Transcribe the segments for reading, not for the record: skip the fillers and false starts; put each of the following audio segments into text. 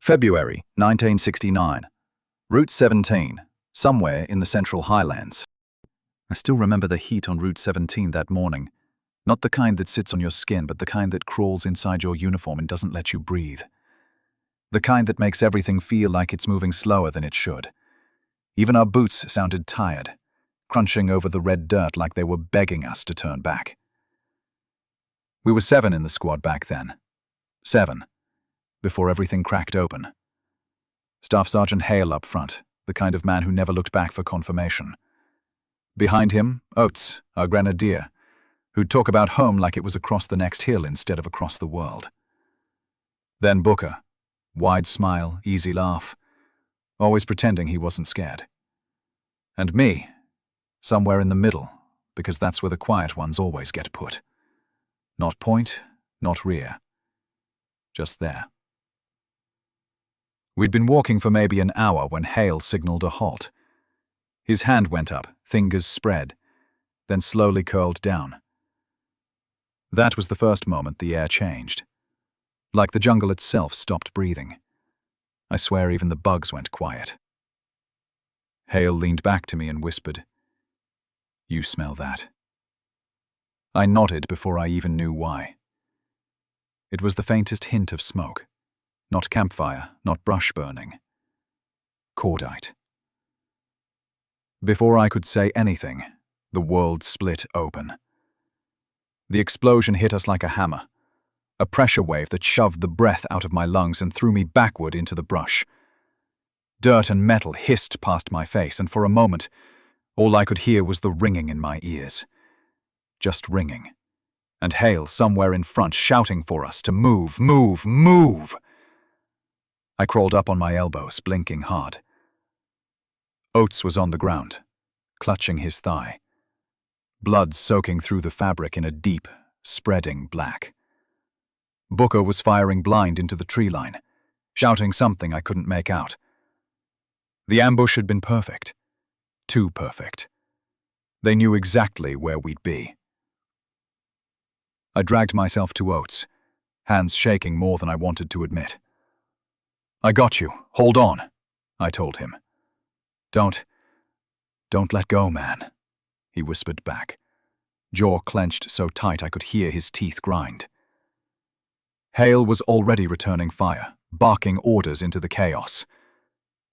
February 1969. Route 17, somewhere in the Central Highlands. I still remember the heat on Route 17 that morning. Not the kind that sits on your skin, but the kind that crawls inside your uniform and doesn't let you breathe. The kind that makes everything feel like it's moving slower than it should. Even our boots sounded tired, crunching over the red dirt like they were begging us to turn back. We were 7 in the squad back then. 7. Before everything cracked open. Staff Sergeant Hale up front, the kind of man who never looked back for confirmation. Behind him, Oates, our grenadier, who'd talk about home like it was across the next hill instead of across the world. Then Booker, wide smile, easy laugh, always pretending he wasn't scared. And me, somewhere in the middle, because that's where the quiet ones always get put. Not point, not rear. Just there. We'd been walking for maybe an hour when Hale signaled a halt. His hand went up, fingers spread, then slowly curled down. That was the first moment the air changed. Like the jungle itself stopped breathing. I swear even the bugs went quiet. Hale leaned back to me and whispered, "You smell that." I nodded before I even knew why. It was the faintest hint of smoke. Not campfire, not brush burning. Cordite. Before I could say anything, the world split open. The explosion hit us like a hammer, a pressure wave that shoved the breath out of my lungs and threw me backward into the brush. Dirt and metal hissed past my face, and for a moment, all I could hear was the ringing in my ears. Just ringing. And Hale somewhere in front shouting for us to move, move, move. I crawled up on my elbows, blinking hard. Oates was on the ground, clutching his thigh. Blood soaking through the fabric in a deep, spreading black. Booker was firing blind into the tree line, shouting something I couldn't make out. The ambush had been perfect. Too perfect. They knew exactly where we'd be. I dragged myself to Oates, hands shaking more than I wanted to admit. "I got you. Hold on," I told him. Don't let go, man," he whispered back, jaw clenched so tight I could hear his teeth grind. Hale was already returning fire, barking orders into the chaos.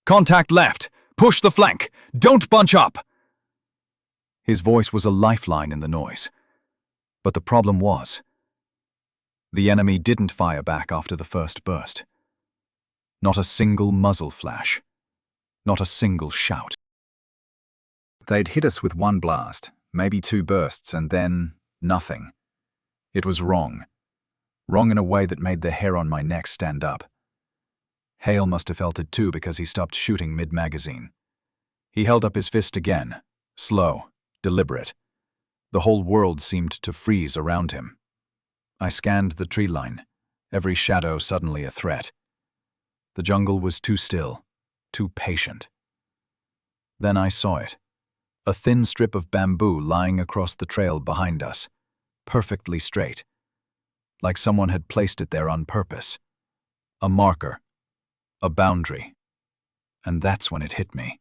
"Contact left! Push the flank! Don't bunch up!" His voice was a lifeline in the noise. But the problem was, the enemy didn't fire back after the first burst. Not a single muzzle flash. Not a single shout. They'd hit us with one blast, maybe 2 bursts, and then nothing. It was wrong. Wrong in a way that made the hair on my neck stand up. Hale must have felt it too because he stopped shooting mid-magazine. He held up his fist again, slow, deliberate. The whole world seemed to freeze around him. I scanned the tree line, every shadow suddenly a threat. The jungle was too still, too patient. Then I saw it, a thin strip of bamboo lying across the trail behind us, perfectly straight, like someone had placed it there on purpose. A marker, a boundary. And that's when it hit me.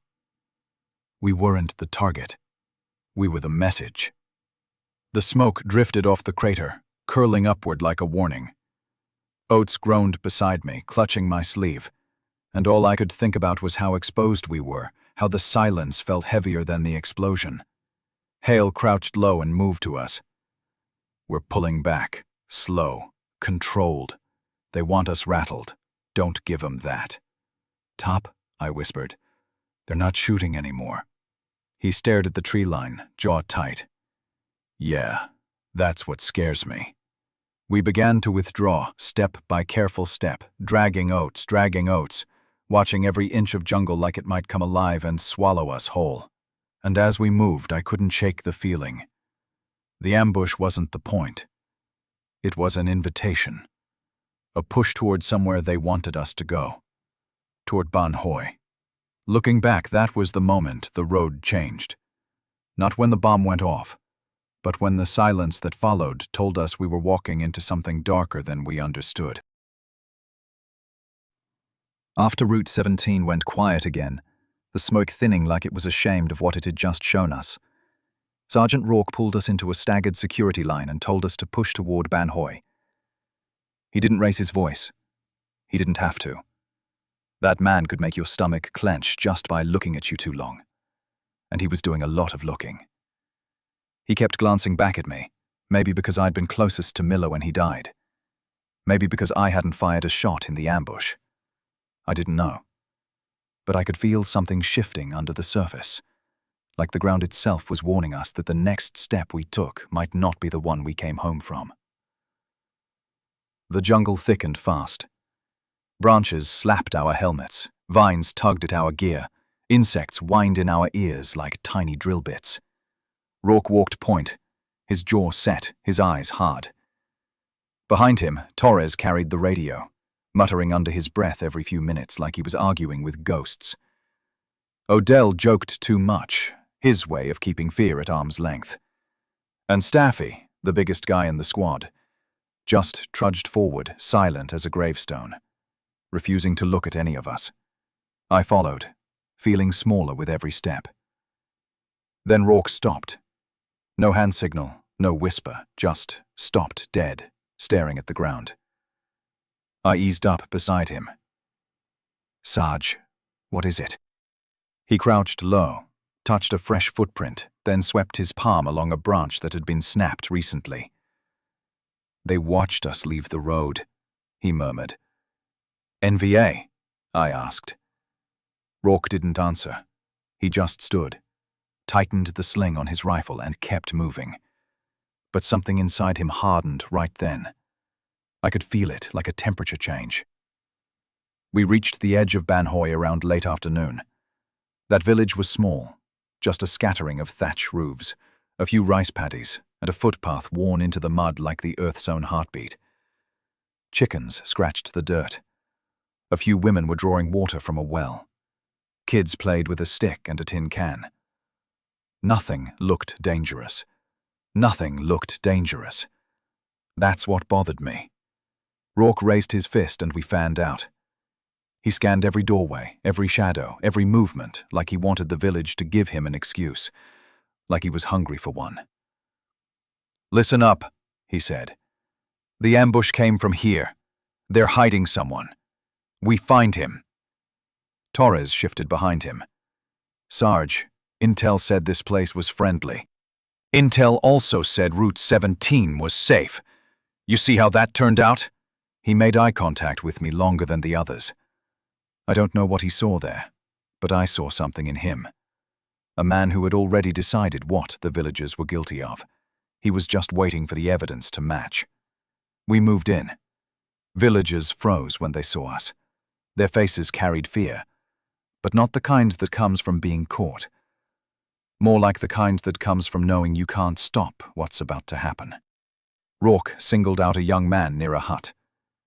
We weren't the target. We were the message. The smoke drifted off the crater, curling upward like a warning. Oates groaned beside me, clutching my sleeve, and all I could think about was how exposed we were, how the silence felt heavier than the explosion. Hale crouched low and moved to us. "We're pulling back, slow, controlled. They want us rattled. Don't give 'em that." "Top," I whispered. "They're not shooting anymore." He stared at the tree line, jaw tight. "Yeah, that's what scares me." We began to withdraw, step by careful step, dragging Oates, watching every inch of jungle like it might come alive and swallow us whole. And as we moved, I couldn't shake the feeling. The ambush wasn't the point. It was an invitation. A push toward somewhere they wanted us to go. Toward Ban Hoi. Looking back, that was the moment the road changed. Not when the bomb went off, but when the silence that followed told us we were walking into something darker than we understood. After Route 17 went quiet again, the smoke thinning like it was ashamed of what it had just shown us, Sergeant Rourke pulled us into a staggered security line and told us to push toward Ban Hoi. He didn't raise his voice. He didn't have to. That man could make your stomach clench just by looking at you too long. And he was doing a lot of looking. He kept glancing back at me, maybe because I'd been closest to Miller when he died. Maybe because I hadn't fired a shot in the ambush. I didn't know. But I could feel something shifting under the surface, like the ground itself was warning us that the next step we took might not be the one we came home from. The jungle thickened fast. Branches slapped our helmets, vines tugged at our gear, insects whined in our ears like tiny drill bits. Rourke walked point, his jaw set, his eyes hard. Behind him, Torres carried the radio, muttering under his breath every few minutes like he was arguing with ghosts. Odell joked too much, his way of keeping fear at arm's length. And Staffy, the biggest guy in the squad, just trudged forward, silent as a gravestone, refusing to look at any of us. I followed, feeling smaller with every step. Then Rourke stopped. No hand signal, no whisper, just stopped dead, staring at the ground. I eased up beside him. "Sarge, what is it?" He crouched low, touched a fresh footprint, then swept his palm along a branch that had been snapped recently. "They watched us leave the road," he murmured. "NVA?" I asked. Rourke didn't answer. He just stood, tightened the sling on his rifle and kept moving. But something inside him hardened right then. I could feel it, like a temperature change. We reached the edge of Ban Hoi around late afternoon. That village was small, just a scattering of thatch roofs, a few rice paddies, and a footpath worn into the mud like the earth's own heartbeat. Chickens scratched the dirt. A few women were drawing water from a well. Kids played with a stick and a tin can. Nothing looked dangerous. Nothing looked dangerous. That's what bothered me. Rourke raised his fist and we fanned out. He scanned every doorway, every shadow, every movement, like he wanted the village to give him an excuse, like he was hungry for one. "Listen up," he said. "The ambush came from here. They're hiding someone. We find him." Torres shifted behind him. "Sarge, Intel said this place was friendly. Intel also said Route 17 was safe. You see how that turned out?" He made eye contact with me longer than the others. I don't know what he saw there, but I saw something in him. A man who had already decided what the villagers were guilty of. He was just waiting for the evidence to match. We moved in. Villagers froze when they saw us. Their faces carried fear, but not the kind that comes from being caught. More like the kind that comes from knowing you can't stop what's about to happen. Rourke singled out a young man near a hut,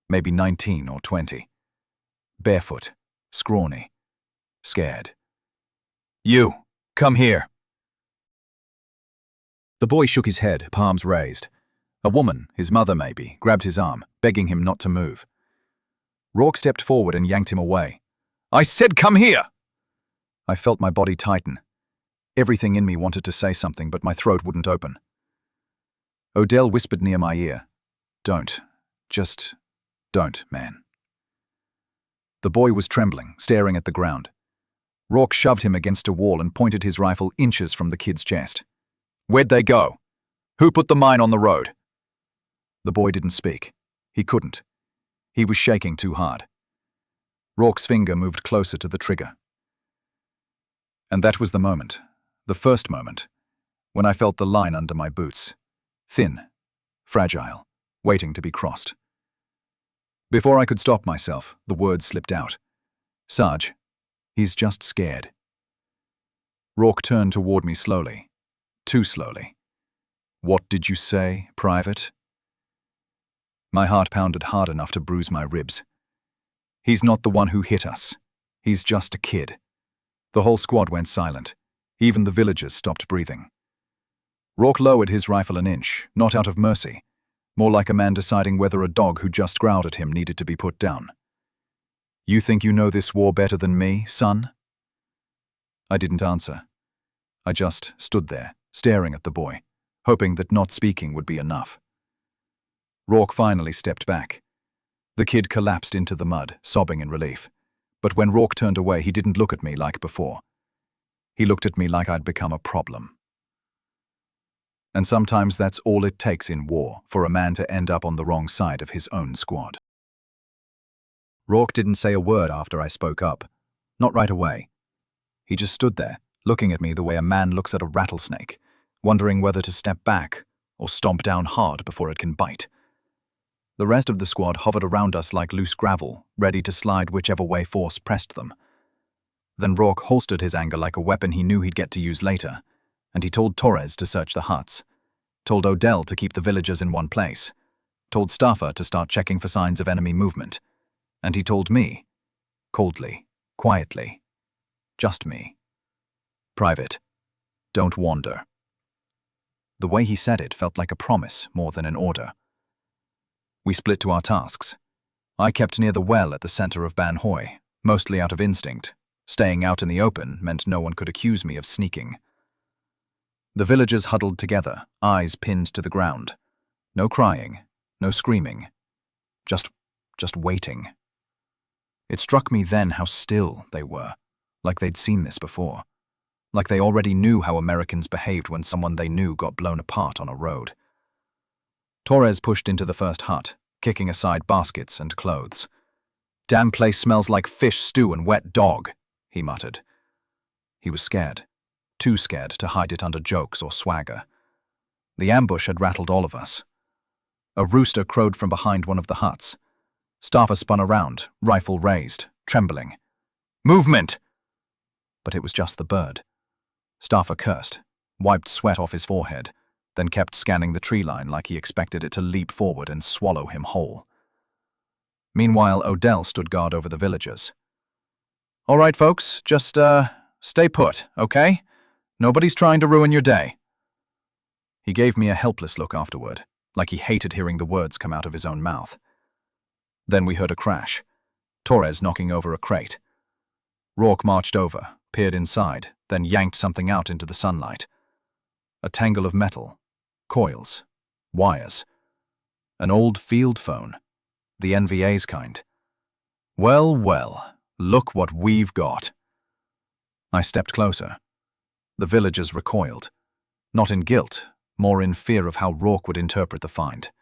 maybe 19 or 20. Barefoot, scrawny, scared. "You, come here." The boy shook his head, palms raised. A woman, his mother maybe, grabbed his arm, begging him not to move. Rourke stepped forward and yanked him away. "I said come here!" I felt my body tighten. Everything in me wanted to say something, but my throat wouldn't open. Odell whispered near my ear, "Don't. Just don't, man." The boy was trembling, staring at the ground. Rourke shoved him against a wall and pointed his rifle inches from the kid's chest. "Where'd they go? Who put the mine on the road?" The boy didn't speak. He couldn't. He was shaking too hard. Rourke's finger moved closer to the trigger. And that was the moment, the first moment, when I felt the line under my boots. Thin, fragile, waiting to be crossed. Before I could stop myself, the words slipped out. "Sarge, he's just scared." Rourke turned toward me slowly. Too slowly. "What did you say, Private?" My heart pounded hard enough to bruise my ribs. He's not the one who hit us. He's just a kid. The whole squad went silent. Even the villagers stopped breathing. Rourke lowered his rifle an inch, not out of mercy, more like a man deciding whether a dog who just growled at him needed to be put down. You think you know this war better than me, son? I didn't answer. I just stood there, staring at the boy, hoping that not speaking would be enough. Rourke finally stepped back. The kid collapsed into the mud, sobbing in relief. But when Rourke turned away, he didn't look at me like before. He looked at me like I'd become a problem. And sometimes that's all it takes in war for a man to end up on the wrong side of his own squad. Rourke didn't say a word after I spoke up. Not right away. He just stood there, looking at me the way a man looks at a rattlesnake, wondering whether to step back or stomp down hard before it can bite. The rest of the squad hovered around us like loose gravel, ready to slide whichever way force pressed them. Then Rourke holstered his anger like a weapon he knew he'd get to use later, and he told Torres to search the huts, told Odell to keep the villagers in one place, told Staffa to start checking for signs of enemy movement, and he told me, coldly, quietly, just me, "Private, don't wander." The way he said it felt like a promise more than an order. We split to our tasks. I kept near the well at the center of Ban Hoi, mostly out of instinct. Staying out in the open meant no one could accuse me of sneaking. The villagers huddled together, eyes pinned to the ground. No crying, no screaming. Just waiting. It struck me then how still they were, like they'd seen this before. Like they already knew how Americans behaved when someone they knew got blown apart on a road. Torres pushed into the first hut, kicking aside baskets and clothes. "Damn place smells like fish stew and wet dog," he muttered. He was scared. Too scared to hide it under jokes or swagger. The ambush had rattled all of us. A rooster crowed from behind one of the huts. Staffa spun around, rifle raised, trembling. "Movement!" But it was just the bird. Staffa cursed, wiped sweat off his forehead, then kept scanning the tree line like he expected it to leap forward and swallow him whole. Meanwhile, Odell stood guard over the villagers. "All right, folks, just, stay put, okay? Nobody's trying to ruin your day." He gave me a helpless look afterward, like he hated hearing the words come out of his own mouth. Then we heard a crash, Torres knocking over a crate. Rourke marched over, peered inside, then yanked something out into the sunlight. A tangle of metal, coils, wires. An old field phone, the NVA's kind. "Well, well, look what we've got." I stepped closer. The villagers recoiled, not in guilt, more in fear of how Rourke would interpret the find.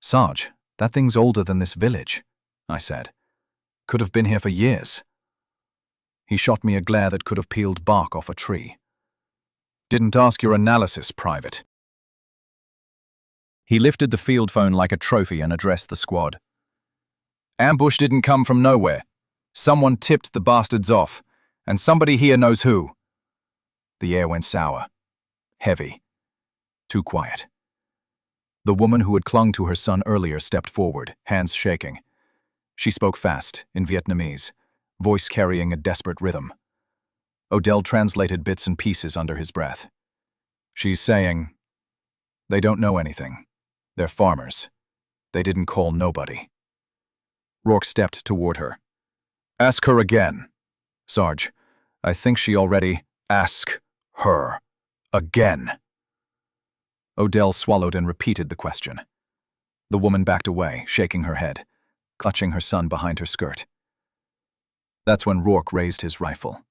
"Sarge, that thing's older than this village," I said. "Could have been here for years." He shot me a glare that could have peeled bark off a tree. "Didn't ask your analysis, Private." He lifted the field phone like a trophy and addressed the squad. "Ambush didn't come from nowhere. Someone tipped the bastards off, and somebody here knows who." The air went sour, heavy, too quiet. The woman who had clung to her son earlier stepped forward, hands shaking. She spoke fast, in Vietnamese, voice carrying a desperate rhythm. Odell translated bits and pieces under his breath. "She's saying, they don't know anything. They're farmers. They didn't call nobody." Rourke stepped toward her. "Ask her again." "Sarge, I think she already—" "Ask her again." Odell swallowed and repeated the question. The woman backed away, shaking her head, clutching her son behind her skirt. That's when Rourke raised his rifle.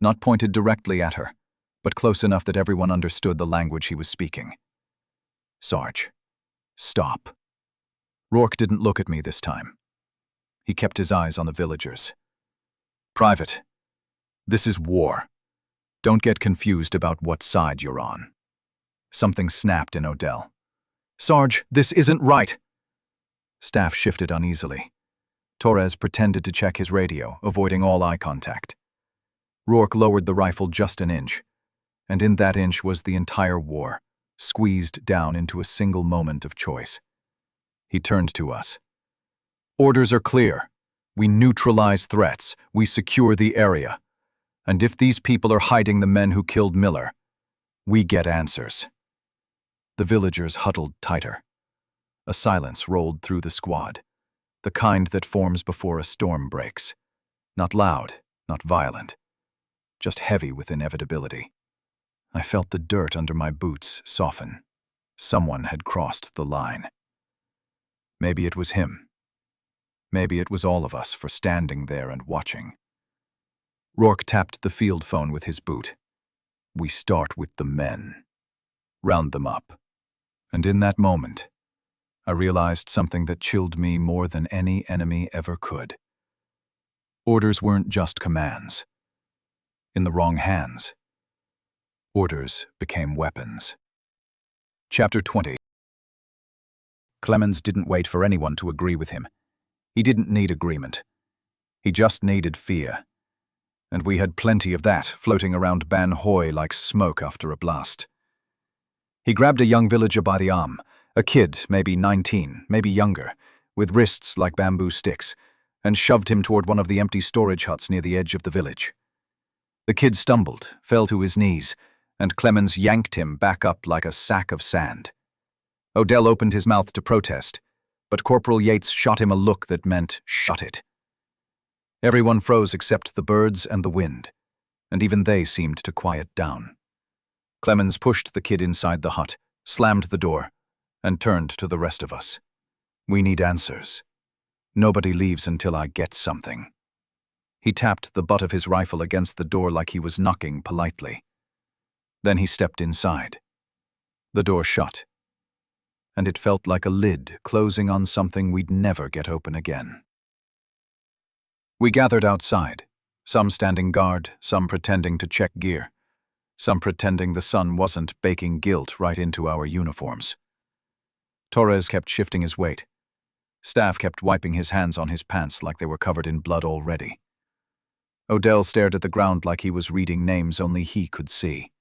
Not pointed directly at her, but close enough that everyone understood the language he was speaking. "Sarge, stop." Rourke didn't look at me this time. He kept his eyes on the villagers. "Private, this is war. Don't get confused about what side you're on." Something snapped in Odell. "Sarge, this isn't right." Staff shifted uneasily. Torres pretended to check his radio, avoiding all eye contact. Rourke lowered the rifle just an inch, and in that inch was the entire war, squeezed down into a single moment of choice. He turned to us. "Orders are clear. We neutralize threats. We secure the area. And if these people are hiding the men who killed Miller, we get answers." The villagers huddled tighter. A silence rolled through the squad. the kind that forms before a storm breaks. Not loud, not violent, just heavy with inevitability. I felt the dirt under my boots soften. Someone had crossed the line. Maybe it was him. Maybe it was all of us for standing there and watching. Rourke tapped the field phone with his boot. We start with the men. Round them up. And in that moment, I realized something that chilled me more than any enemy ever could. Orders weren't just commands. In the wrong hands, orders became weapons. Chapter 20. Clemens didn't wait for anyone to agree with him. He didn't need agreement. He just needed fear. And we had plenty of that floating around Ban Hoi like smoke after a blast. He grabbed a young villager by the arm, a kid, maybe 19, maybe younger, with wrists like bamboo sticks, and shoved him toward one of the empty storage huts near the edge of the village. The kid stumbled, fell to his knees, and Clemens yanked him back up like a sack of sand. Odell opened his mouth to protest, but Corporal Yates shot him a look that meant, "Shut it." Everyone froze except the birds and the wind, and even they seemed to quiet down. Clemens pushed the kid inside the hut, slammed the door, and turned to the rest of us. "We need answers. Nobody leaves until I get something." He tapped the butt of his rifle against the door like he was knocking politely. Then he stepped inside. The door shut, and it felt like a lid closing on something we'd never get open again. We gathered outside, some standing guard, some pretending to check gear, some pretending the sun wasn't baking guilt right into our uniforms. Torres kept shifting his weight. Staff kept wiping his hands on his pants like they were covered in blood already. Odell stared at the ground like he was reading names only he could see.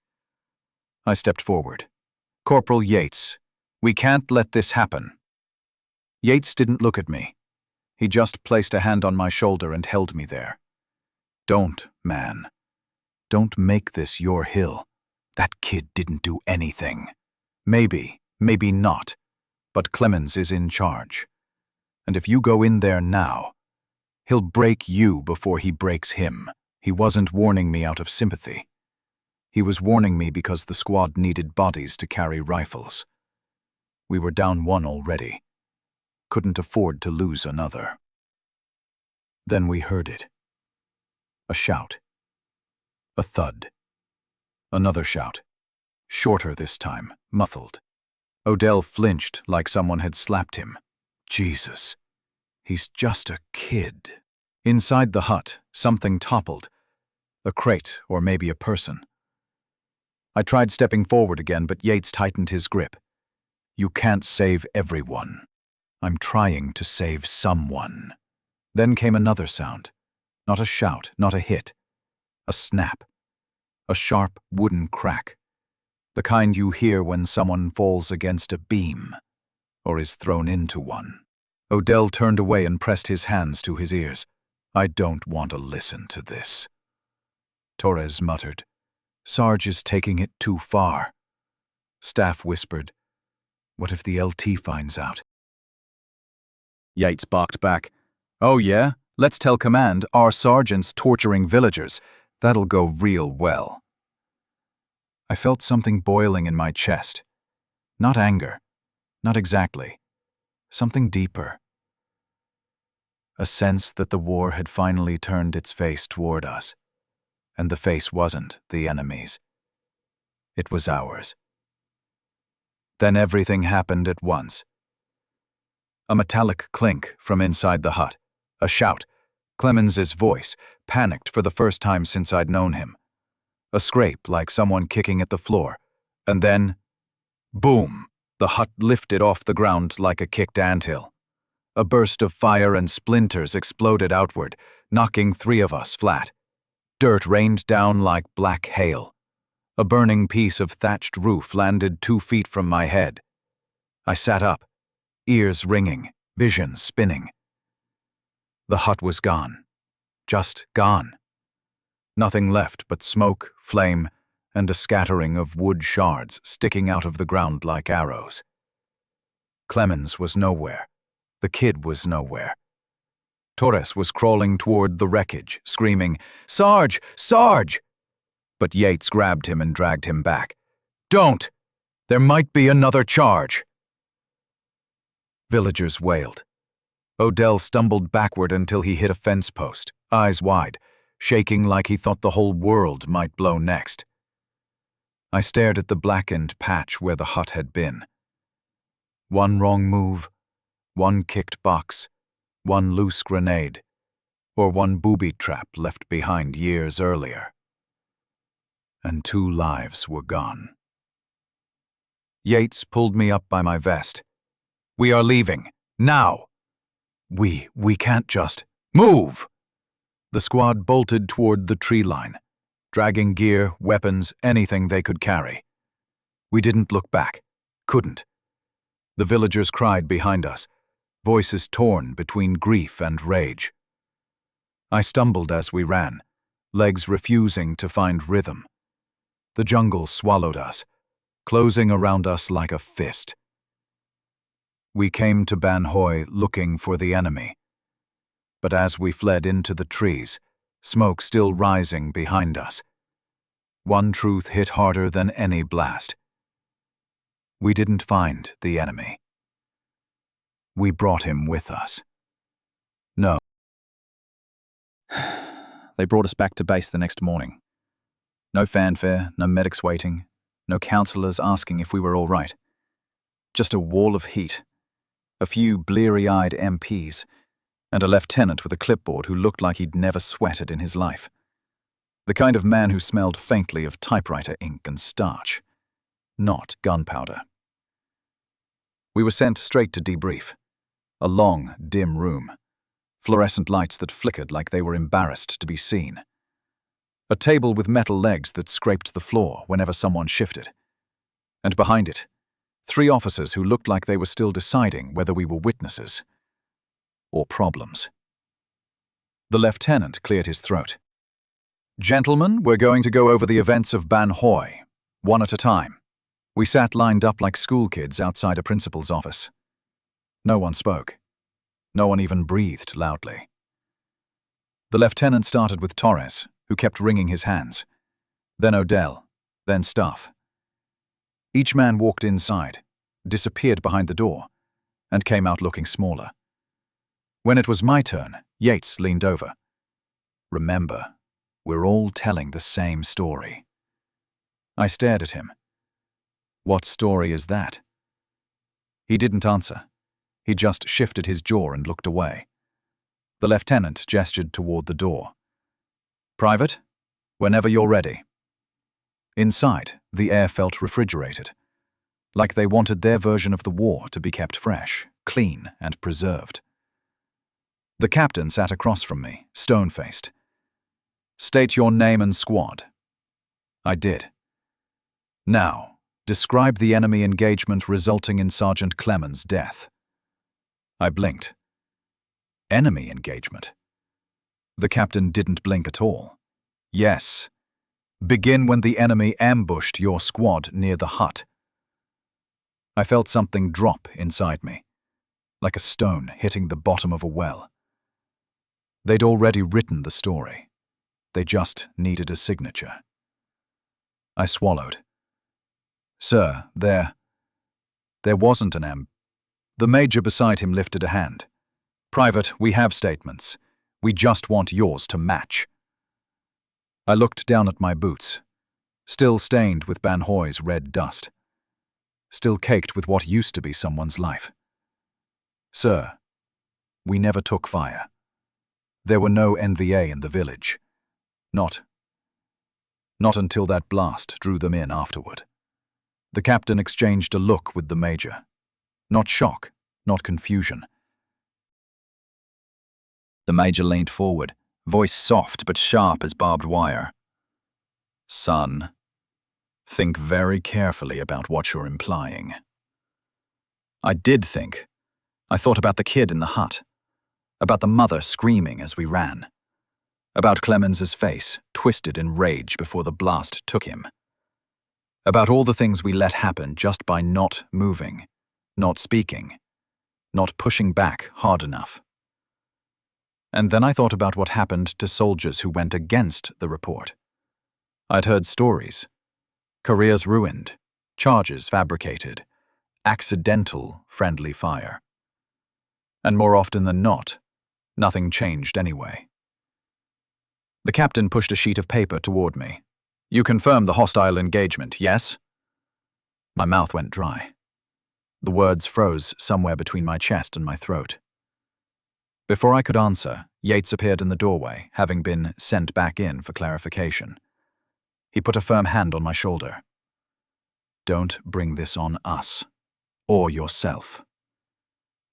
I stepped forward. "Corporal Yates, we can't let this happen." Yates didn't look at me. He just placed a hand on my shoulder and held me there. "Don't, man. Don't make this your hill. That kid didn't do anything. Maybe not, but Clemens is in charge. And if you go in there now, he'll break you before he breaks him." He wasn't warning me out of sympathy. He was warning me because the squad needed bodies to carry rifles. We were down one already. Couldn't afford to lose another. Then we heard it. A shout. A thud. Another shout. Shorter this time, muffled. Odell flinched like someone had slapped him. Jesus. He's just a kid. Inside the hut, something toppled. A crate, or maybe a person. I tried stepping forward again, but Yates tightened his grip. "You can't save everyone. I'm trying to save someone." Then came another sound. Not a shout, not a hit. A snap. A sharp wooden crack. The kind you hear when someone falls against a beam, or is thrown into one. Odell turned away and pressed his hands to his ears. "I don't want to listen to this." Torres muttered, "Sarge is taking it too far." Staff whispered, "What if the LT finds out?" Yates barked back, "Oh yeah? Let's tell command our sergeant's torturing villagers. That'll go real well." I felt something boiling in my chest. Not anger. Not exactly. Something deeper. A sense that the war had finally turned its face toward us. And the face wasn't the enemy's. It was ours. Then everything happened at once. A metallic clink from inside the hut. A shout. Clemens's voice, panicked for the first time since I'd known him. A scrape like someone kicking at the floor. And then, boom! The hut lifted off the ground like a kicked anthill. A burst of fire and splinters exploded outward, knocking 3 of us flat. Dirt rained down like black hail. A burning piece of thatched roof landed 2 feet from my head. I sat up, ears ringing, vision spinning. The hut was gone. Just gone. Nothing left but smoke, flame, and a scattering of wood shards sticking out of the ground like arrows. Clemens was nowhere. The kid was nowhere. Torres was crawling toward the wreckage, screaming, "Sarge! Sarge!" But Yates grabbed him and dragged him back. "Don't! There might be another charge." Villagers wailed. Odell stumbled backward until he hit a fence post, eyes wide, shaking like he thought the whole world might blow next. I stared at the blackened patch where the hut had been. One wrong move, one kicked box, one loose grenade, or one booby trap left behind years earlier. And 2 lives were gone. Yates pulled me up by my vest. "We are leaving. Now!" We can't just move!" The squad bolted toward the tree line, dragging gear, weapons, anything they could carry. We didn't look back. Couldn't. The villagers cried behind us, voices torn between grief and rage. I stumbled as we ran, legs refusing to find rhythm. The jungle swallowed us, closing around us like a fist. We came to Ban Hoi looking for the enemy. But as we fled into the trees, smoke still rising behind us, one truth hit harder than any blast. We didn't find the enemy. We brought him with us. No. They brought us back to base the next morning. No fanfare, no medics waiting, no counselors asking if we were all right. Just a wall of heat, a few bleary-eyed MPs, and a lieutenant with a clipboard who looked like he'd never sweated in his life. The kind of man who smelled faintly of typewriter ink and starch, not gunpowder. We were sent straight to debrief. A long, dim room. Fluorescent lights that flickered like they were embarrassed to be seen. A table with metal legs that scraped the floor whenever someone shifted. And behind it, 3 officers who looked like they were still deciding whether we were witnesses or problems. The lieutenant cleared his throat. "Gentlemen, we're going to go over the events of Ban Hoi, one at a time." We sat lined up like schoolkids outside a principal's office. No one spoke. No one even breathed loudly. The lieutenant started with Torres, who kept wringing his hands. Then Odell, then Stuff. Each man walked inside, disappeared behind the door, and came out looking smaller. When it was my turn, Yates leaned over. "Remember, we're all telling the same story." I stared at him. "What story is that?" He didn't answer. He just shifted his jaw and looked away. The lieutenant gestured toward the door. "Private, whenever you're ready." Inside, the air felt refrigerated, like they wanted their version of the war to be kept fresh, clean, and preserved. The captain sat across from me, stone-faced. "State your name and squad." I did. "Now, describe the enemy engagement resulting in Sergeant Clemens' death." I blinked. Enemy engagement? The captain didn't blink at all. "Yes. Begin when the enemy ambushed your squad near the hut." I felt something drop inside me, like a stone hitting the bottom of a well. They'd already written the story. They just needed a signature. I swallowed. "Sir, there wasn't an The major beside him lifted a hand. "Private, we have statements. We just want yours to match." I looked down at my boots, still stained with Ban Hoi's red dust, still caked with what used to be someone's life. "Sir, we never took fire. There were no NVA in the village. Not until that blast drew them in afterward." The captain exchanged a look with the major. Not shock, not confusion. The major leaned forward, voice soft but sharp as barbed wire. "Son, think very carefully about what you're implying." I did think. I thought about the kid in the hut, about the mother screaming as we ran, about Clemens's face, twisted in rage before the blast took him, about all the things we let happen just by not moving, not speaking, not pushing back hard enough. And then I thought about what happened to soldiers who went against the report. I'd heard stories. Careers ruined, charges fabricated, accidental friendly fire. And more often than not, nothing changed anyway. The captain pushed a sheet of paper toward me. "You confirm the hostile engagement, yes?" My mouth went dry. The words froze somewhere between my chest and my throat. Before I could answer, Yates appeared in the doorway, having been sent back in for clarification. He put a firm hand on my shoulder. "Don't bring this on us, or yourself."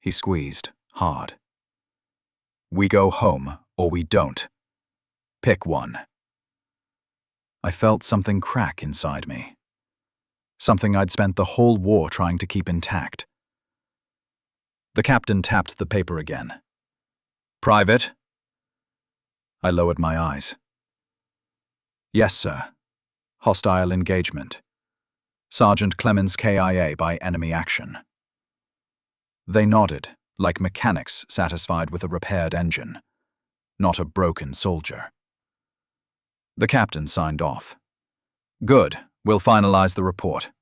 He squeezed hard. "We go home, or we don't. Pick one." I felt something crack inside me. Something I'd spent the whole war trying to keep intact. The captain tapped the paper again. "Private?" I lowered my eyes. "Yes, sir. Hostile engagement. Sergeant Clemens KIA by enemy action." They nodded, like mechanics satisfied with a repaired engine, not a broken soldier. The captain signed off. "Good, we'll finalize the report."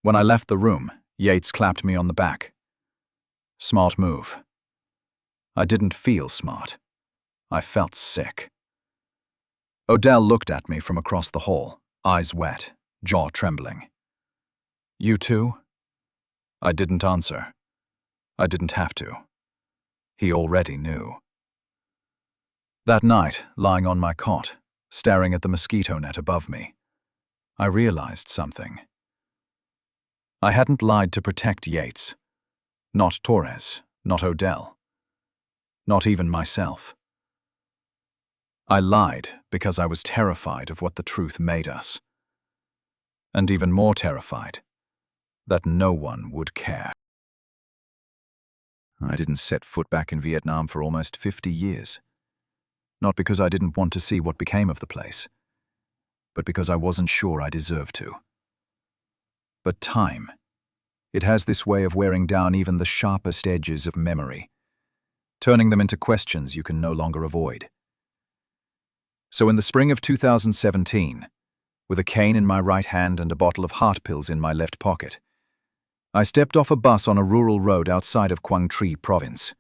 When I left the room, Yates clapped me on the back. "Smart move." I didn't feel smart. I felt sick. Odell looked at me from across the hall, eyes wet, jaw trembling. "You too?" I didn't answer. I didn't have to. He already knew. That night, lying on my cot, staring at the mosquito net above me, I realized something. I hadn't lied to protect Yates. Not Torres, not Odell. Not even myself. I lied because I was terrified of what the truth made us. And even more terrified that no one would care. I didn't set foot back in Vietnam for almost 50 years. Not because I didn't want to see what became of the place, but because I wasn't sure I deserved to. But time, it has this way of wearing down even the sharpest edges of memory, turning them into questions you can no longer avoid. So in the spring of 2017, with a cane in my right hand and a bottle of heart pills in my left pocket, I stepped off a bus on a rural road outside of Quang Tri province.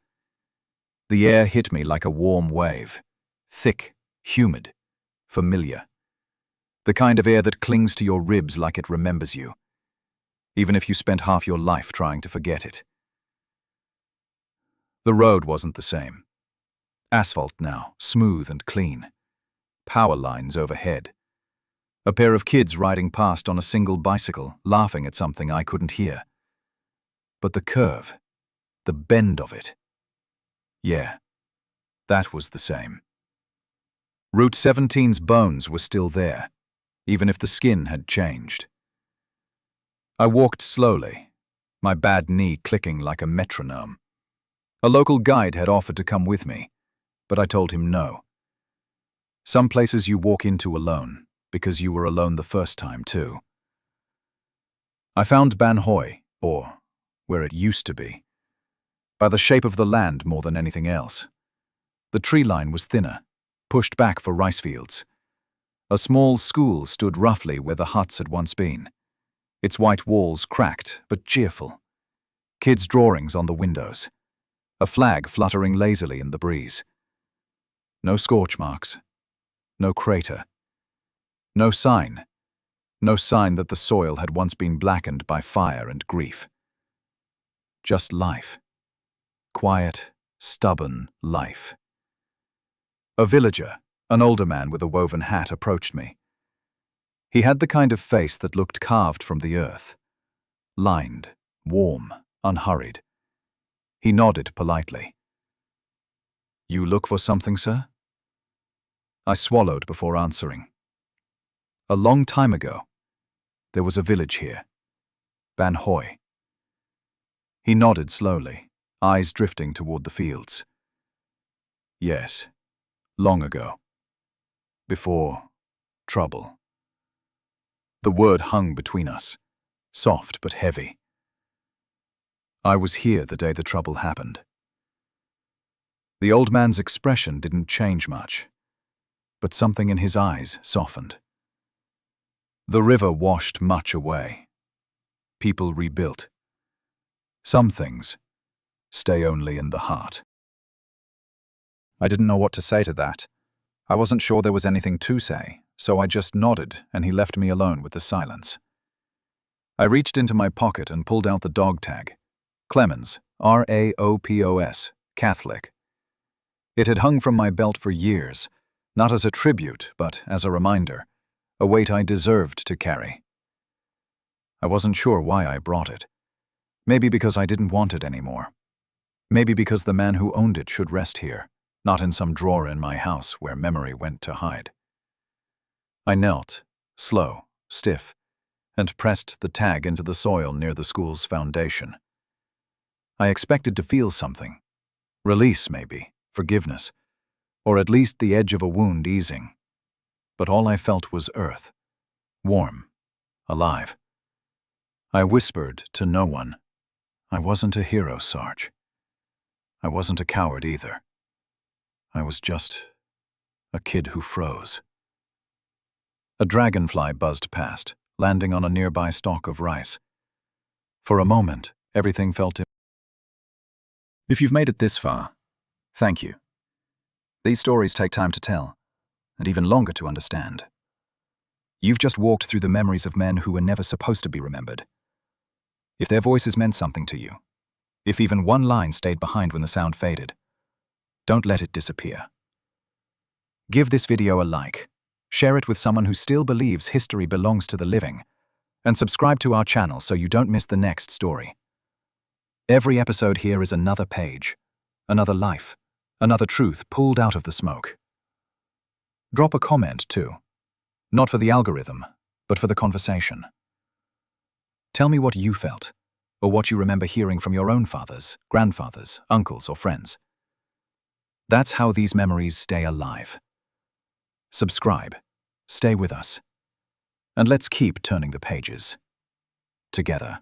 The air hit me like a warm wave, thick, humid, familiar. The kind of air that clings to your ribs like it remembers you, even if you spent half your life trying to forget it. The road wasn't the same. Asphalt now, smooth and clean. Power lines overhead. A pair of kids riding past on a single bicycle, laughing at something I couldn't hear. But the curve, the bend of it. Yeah, that was the same. Route 17's bones were still there, even if the skin had changed. I walked slowly, my bad knee clicking like a metronome. A local guide had offered to come with me, but I told him no. Some places you walk into alone, because you were alone the first time too. I found Ban Hoi, or where it used to be, by the shape of the land more than anything else. The tree line was thinner, pushed back for rice fields. A small school stood roughly where the huts had once been, its white walls cracked but cheerful. Kids' drawings on the windows. A flag fluttering lazily in the breeze. No scorch marks. No crater. No sign. No sign that the soil had once been blackened by fire and grief. Just life. Quiet, stubborn life. A villager, an older man with a woven hat, approached me. He had the kind of face that looked carved from the earth. Lined, warm, unhurried. He nodded politely. "You look for something, sir?" I swallowed before answering. A long time ago, there was a village here. Ban Hoi. He nodded slowly, eyes drifting toward the fields. "Yes, long ago. Before trouble." The word hung between us, soft but heavy. I was here the day the trouble happened. The old man's expression didn't change much, but something in his eyes softened. The river washed much away. People rebuilt. Some things stay only in the heart. I didn't know what to say to that. I wasn't sure there was anything to say, so I just nodded and he left me alone with the silence. I reached into my pocket and pulled out the dog tag. Clemens, R-A-O-P-O-S, Catholic. It had hung from my belt for years, not as a tribute, but as a reminder, a weight I deserved to carry. I wasn't sure why I brought it. Maybe because I didn't want it anymore. Maybe because the man who owned it should rest here, not in some drawer in my house where memory went to hide. I knelt, slow, stiff, and pressed the tag into the soil near the school's foundation. I expected to feel something. Release, maybe, forgiveness, or at least the edge of a wound easing. But all I felt was earth, warm, alive. I whispered to no one. I wasn't a hero, Sarge. I wasn't a coward either. I was just a kid who froze. A dragonfly buzzed past, landing on a nearby stalk of rice. For a moment, everything felt. If you've made it this far, thank you. These stories take time to tell, and even longer to understand. You've just walked through the memories of men who were never supposed to be remembered. If their voices meant something to you, if even one line stayed behind when the sound faded, don't let it disappear. Give this video a like, share it with someone who still believes history belongs to the living, and subscribe to our channel so you don't miss the next story. Every episode here is another page, another life, another truth pulled out of the smoke. Drop a comment too, not for the algorithm, but for the conversation. Tell me what you felt, or what you remember hearing from your own fathers, grandfathers, uncles, or friends. That's how these memories stay alive. Subscribe, stay with us, and let's keep turning the pages together.